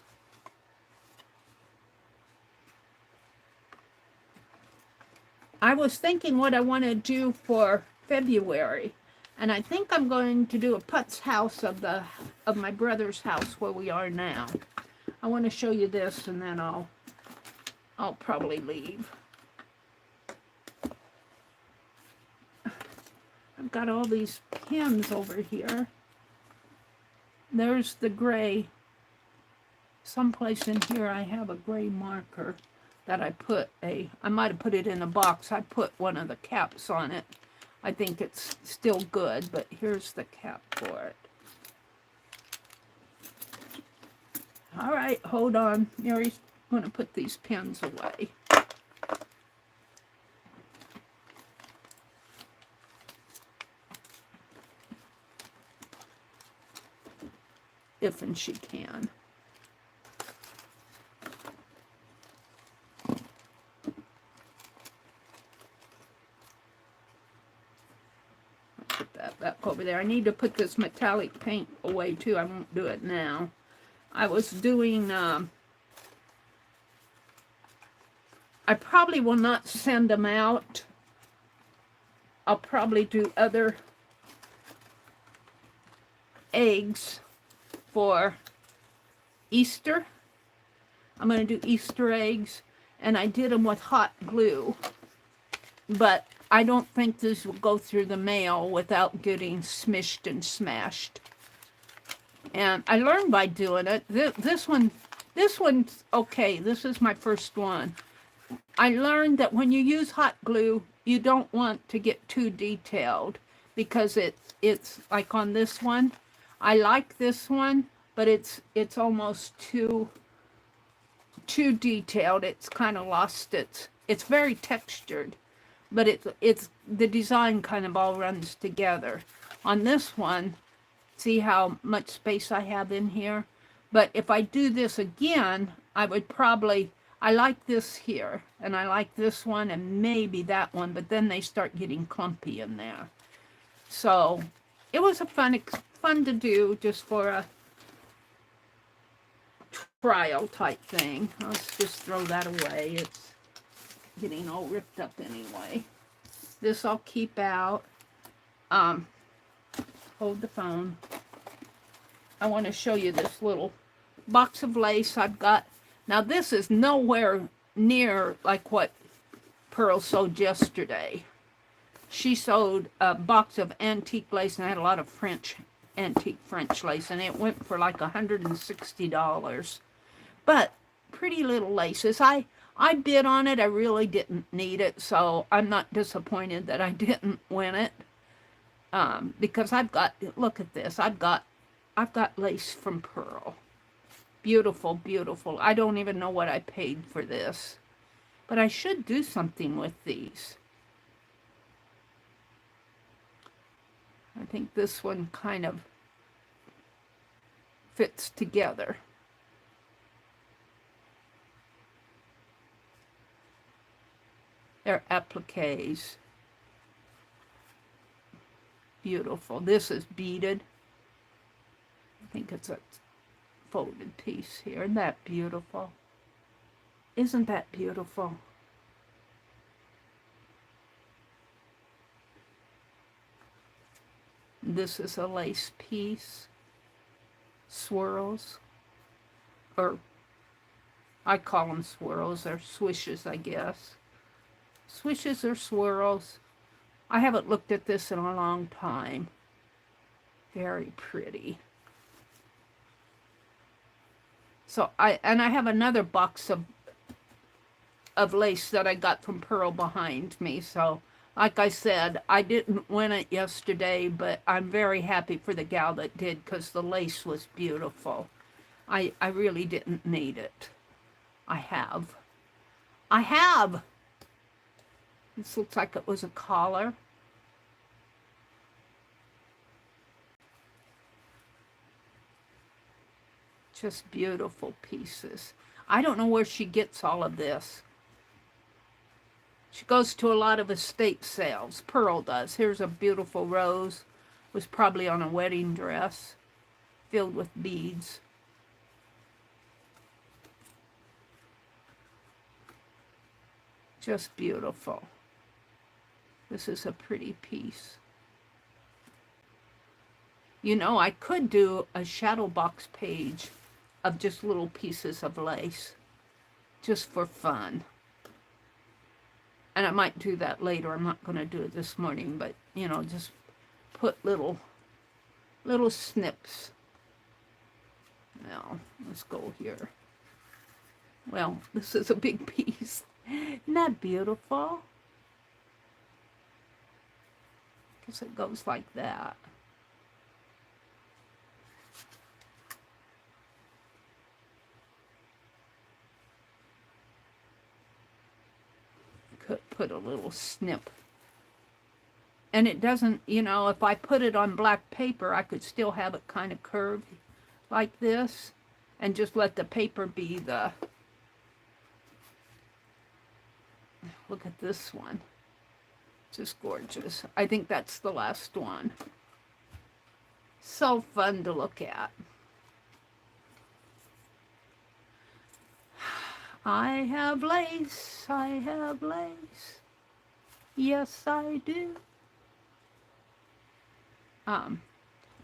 I was thinking what I want to do for February, and I think I'm going to do a put's house of my brother's house where we are now. I want to show you this, and then I'll probably leave. I've got all these pens over here. There's the gray. Someplace in here I have a gray marker that I might have put it in a box. I put one of the caps on it. I think it's still good, but here's the cap for it. All right, hold on. Mary's going to put these pens away. If and she can. Put that back over there. I need to put this metallic paint away too. I won't do it now. I was doing, I probably will not send them out. I'll probably do other eggs for Easter. I'm going to do Easter eggs, and I did them with hot glue, but I don't think this will go through the mail without getting smished and smashed. And I learned by doing it. This one's okay. This is my first one. I learned that when you use hot glue, you don't want to get too detailed, because it's like on this one. I like this one, but it's almost too detailed. It's kind of lost it's very textured, but it's the design kind of all runs together. On this one, see how much space I have in here? But if I do this again, I would probably, I like this here, and I like this one, and maybe that one, but then they start getting clumpy in there. So it was a fun to do, just for a trial type thing. Let's just throw that away. It's getting all ripped up anyway. This I'll keep out. Hold the phone. I want to show you this little box of lace I've got. Now this is nowhere near like what Pearl sewed yesterday. She sewed a box of antique lace, and I had a lot of antique French lace, and it went for like $160. But pretty little laces. I bid on it. I really didn't need it, so I'm not disappointed that I didn't win it. Because I've got, look at this. I've got lace from Pearl. Beautiful, beautiful. I don't even know what I paid for this, but I should do something with these. I think this one kind of fits together. They're appliques. Beautiful. This is beaded. I think it's a folded piece here. Isn't that beautiful? Isn't that beautiful? This is a lace piece. Swirls. Or I call them swirls. They're swishes, I guess. Swishes or swirls. I haven't looked at this in a long time. Very pretty. So I have another box of lace that I got from Pearl behind me. So like I said, I didn't win it yesterday, but I'm very happy for the gal that did, because the lace was beautiful. I really didn't need it. I have. This looks like it was a collar. Just beautiful pieces. I don't know where she gets all of this. She goes to a lot of estate sales. Pearl does. Here's a beautiful rose. Was probably on a wedding dress, filled with beads. Just beautiful. This is a pretty piece. You know, I could do a shadow box page of just little pieces of lace, just for fun. And I might do that later. I'm not going to do it this morning, but, you know, just put little snips. Now, let's go here. Well, this is a big piece. Isn't that beautiful? Because it goes like that. Could put a little snip. And it doesn't, you know, if I put it on black paper, I could still have it kind of curved like this. And just let the paper be the... Look at this one. Just gorgeous. I think that's the last one. So fun to look at. I have lace, I have lace. Yes, I do.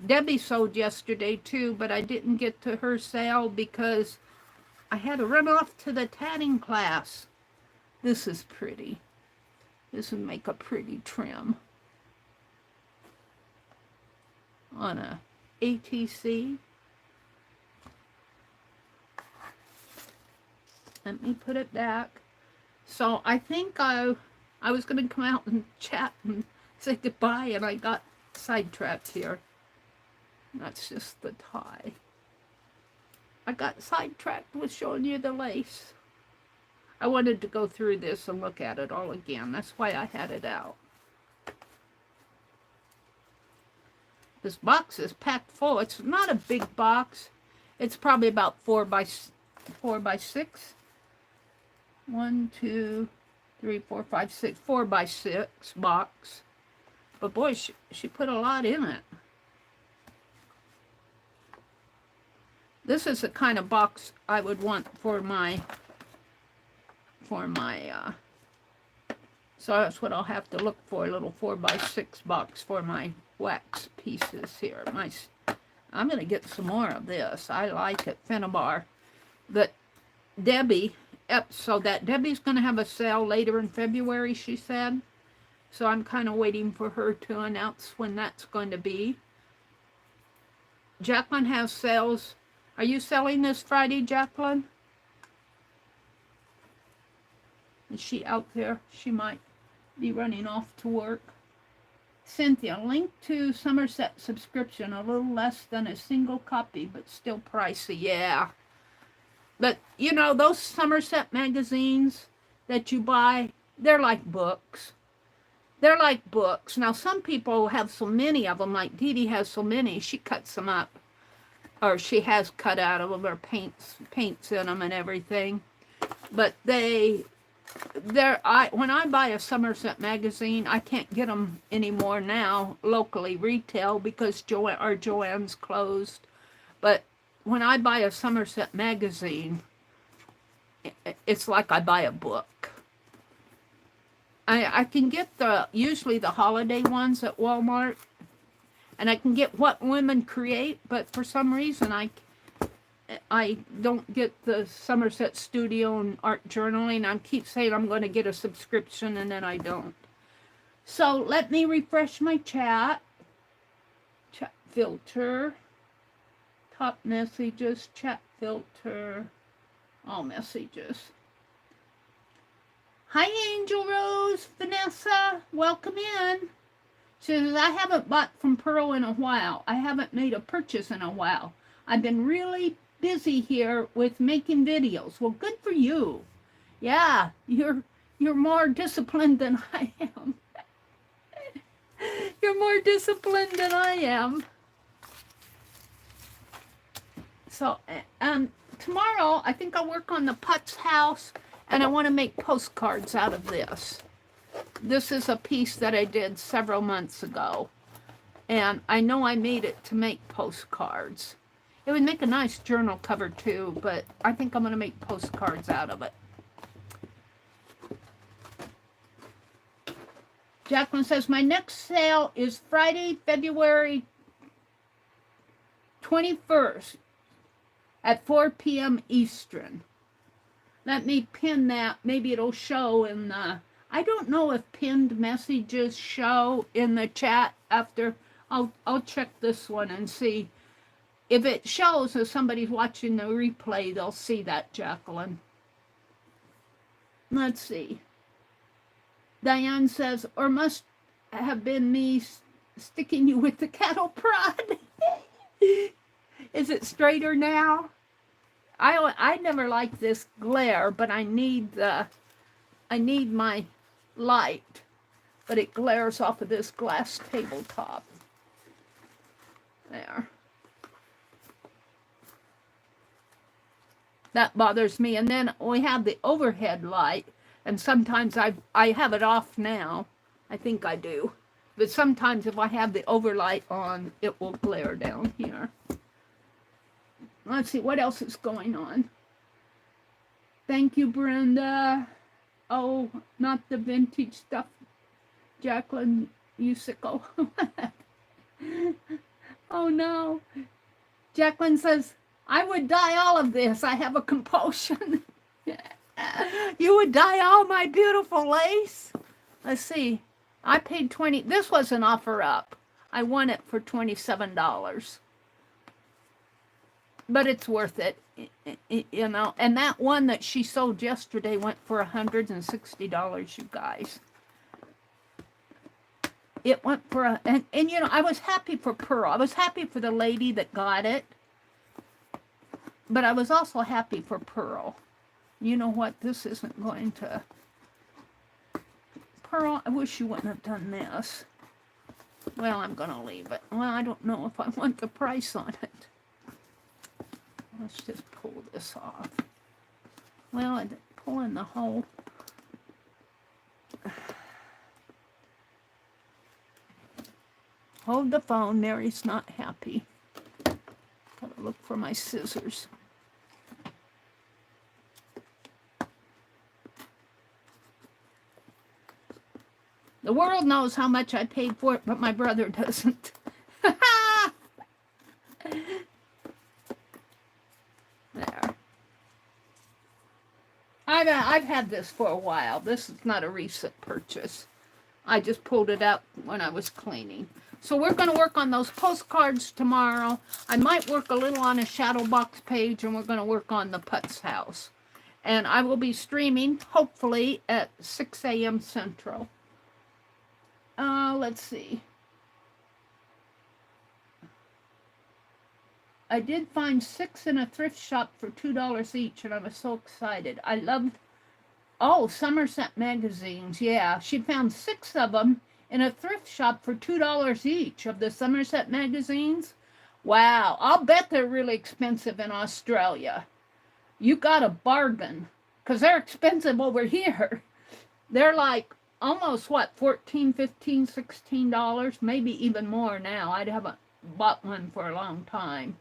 Debbie sold yesterday too, but I didn't get to her sale because I had to run off to the tatting class. This is pretty. This would make a pretty trim on a ATC. Let me put it back. So I think I was going to come out and chat and say goodbye, and I got sidetracked here. That's just the tie. I got sidetracked with showing you the lace. I wanted to go through this and look at it all again. That's why I had it out. This box is packed full. It's not a big box. It's probably about 4 by 6. 1, 2, 3, 4, 5, 6. 4 by 6 box. But boy, she put a lot in it. This is the kind of box I would want for my so that's what I'll have to look for, a little 4 by 6 box for my wax pieces here. I'm going to get some more of this. I like it, Finnabar. But Debbie, so that Debbie's going to have a sale later in February, she said. So I'm kind of waiting for her to announce when that's going to be. Jacqueline has sales. Are you selling this Friday, Jacqueline? Is she out there? She might be running off to work. Cynthia, link to Somerset subscription, a little less than a single copy, but still pricey. Yeah. But, you know, those Somerset magazines that you buy, they're like books. They're like books. Now, some people have so many of them, like Dee Dee has so many, she cuts them up. Or she has cut out of them, or paints in them and everything. But when I buy a Somerset magazine, I can't get them anymore now locally retail because Joann's closed. But when I buy a Somerset magazine, it's like I buy a book. I can get usually the holiday ones at Walmart, and I can get What Women Create, but for some reason I don't get the Somerset Studio and Art Journaling. I keep saying I'm going to get a subscription, and then I don't. So let me refresh my chat. Chat filter. Top messages. Chat filter. All messages. Hi, Angel Rose. Vanessa, welcome in. She says, I haven't bought from Pearl in a while. I haven't made a purchase in a while. I've been really busy here with making videos. Well, good for you. Yeah, you're more disciplined than I am. You're more disciplined than I am. So, tomorrow, I think I'll work on the Putz house, and I want to make postcards out of this. This is a piece that I did several months ago, and I know I made it to make postcards. It would make a nice journal cover too, but I think I'm going to make postcards out of it. Jacqueline says, my next sale is Friday, February 21st at 4 p.m. Eastern. Let me pin that. Maybe it'll show in the... I don't know if pinned messages show in the chat after I'll check this one and see. If it shows if somebody's watching the replay, they'll see that, Jacqueline. Let's see. Diane says, or must have been me sticking you with the cattle prod. Is it straighter now? I never liked this glare, but I need my light, but it glares off of this glass tabletop. There. That bothers me. And then we have the overhead light, and sometimes I have it off now. I think I do. But sometimes if I have the overlight on, it will glare down here. Let's see, what else is going on? Thank you, Brenda. Oh, not the vintage stuff. Jacqueline, you sicko. Oh, no. Jacqueline says, I would dye all of this. I have a compulsion. You would dye all my beautiful lace? Let's see. I paid $20. This was an offer up. I won it for $27. But it's worth it, you know. And that one that she sold yesterday went for $160, you guys. It went for and you know, I was happy for Pearl. I was happy for the lady that got it. But I was also happy for Pearl. You know what? This isn't going to... Pearl, I wish you wouldn't have done this. Well, I'm going to leave it. Well, I don't know if I want the price on it. Let's just pull this off. Well, I didn't pull in the hole. Hold the phone. Mary's not happy. Gotta look for my scissors. The world knows how much I paid for it, but my brother doesn't. There. I've had this for a while. This is not a recent purchase. I just pulled it out when I was cleaning. So we're going to work on those postcards tomorrow. I might work a little on a shadow box page, and we're going to work on the Putz house. And I will be streaming, hopefully, at 6 a.m. Central. Let's see. I did find 6 in a thrift shop for $2 each, and I was so excited. I loved, oh, Somerset magazines. Yeah, she found 6 of them in a thrift shop for $2 each of the Somerset magazines. Wow, I'll bet they're really expensive in Australia. You got a bargain, because they're expensive over here. They're like almost, what, $14, $15, $16, maybe even more now. I haven't bought one for a long time.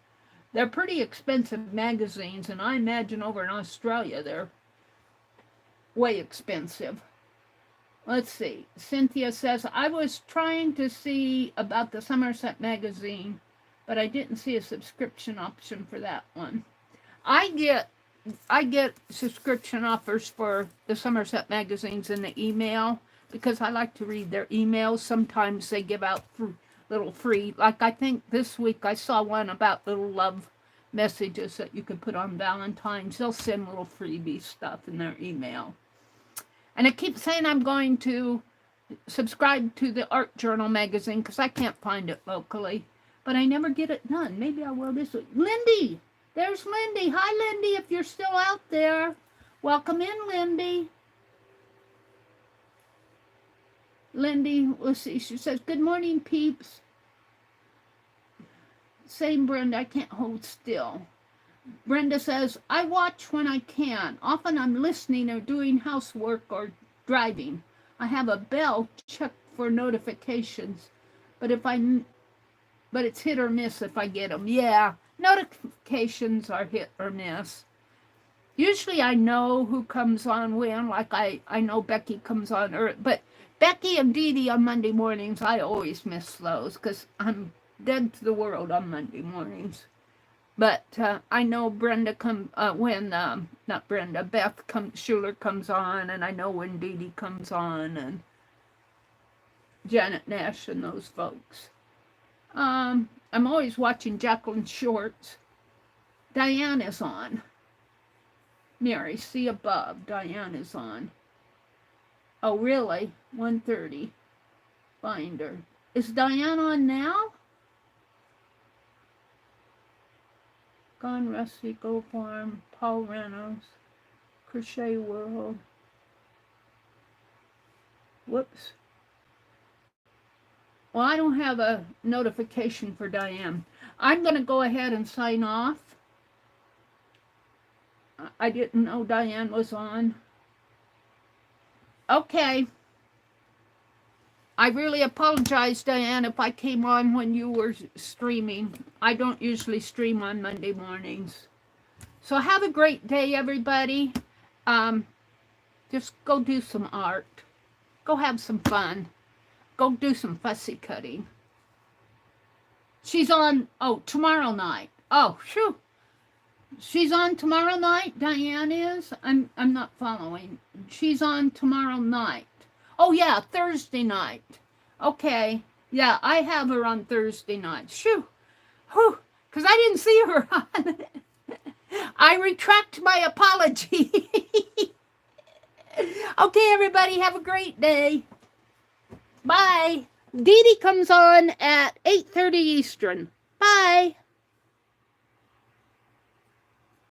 They're pretty expensive magazines, and I imagine over in Australia they're way expensive. Let's see. Cynthia says, I was trying to see about the Somerset magazine, but I didn't see a subscription option for that one. I get subscription offers for the Somerset magazines in the email because I like to read their emails. Sometimes they give out little free, like I think this week I saw one about little love messages that you could put on Valentine's. They'll send little freebie stuff in their email. And I keep saying I'm going to subscribe to the Art Journal magazine because I can't find it locally. But I never get it done. Maybe I will this week. Lindy! There's Lindy. Hi, Lindy, if you're still out there. Welcome in, Lindy. Lindy, let's see. She says, good morning, peeps. Same, Brenda. I can't hold still. Brenda says, I watch when I can. Often I'm listening or doing housework or driving. I have a bell to check for notifications, but it's hit or miss if I get them. Yeah, notifications are hit or miss. Usually I know who comes on when, like I know Becky comes on, but Becky and Dee Dee on Monday mornings, I always miss those because I'm dead to the world on Monday mornings. But I know Brenda Beth Schuler comes on, and I know when Dee Dee comes on, and Janet Nash and those folks. I'm always watching Jacqueline's shorts. Diane is on. Mary, see above. Diane is on. Oh, really? 1:30. Find her. Is Diane on now? Gone Rusty, Go Farm, Paul Reynolds, Crochet World. Whoops. Well, I don't have a notification for Diane. I'm going to go ahead and sign off. I didn't know Diane was on. Okay. I really apologize, Diane, if I came on when you were streaming. I don't usually stream on Monday mornings. So have a great day, everybody. Just go do some art. Go have some fun. Go do some fussy cutting. She's on, tomorrow night. Oh, phew. She's on tomorrow night, Diane is? I'm not following. She's on tomorrow night. Oh, yeah, Thursday night. Okay. Yeah, I have her on Thursday night. Shoo. Whew. Because I didn't see her on. I retract my apology. Okay, everybody, have a great day. Bye. Dee Dee comes on at 8:30 Eastern. Bye.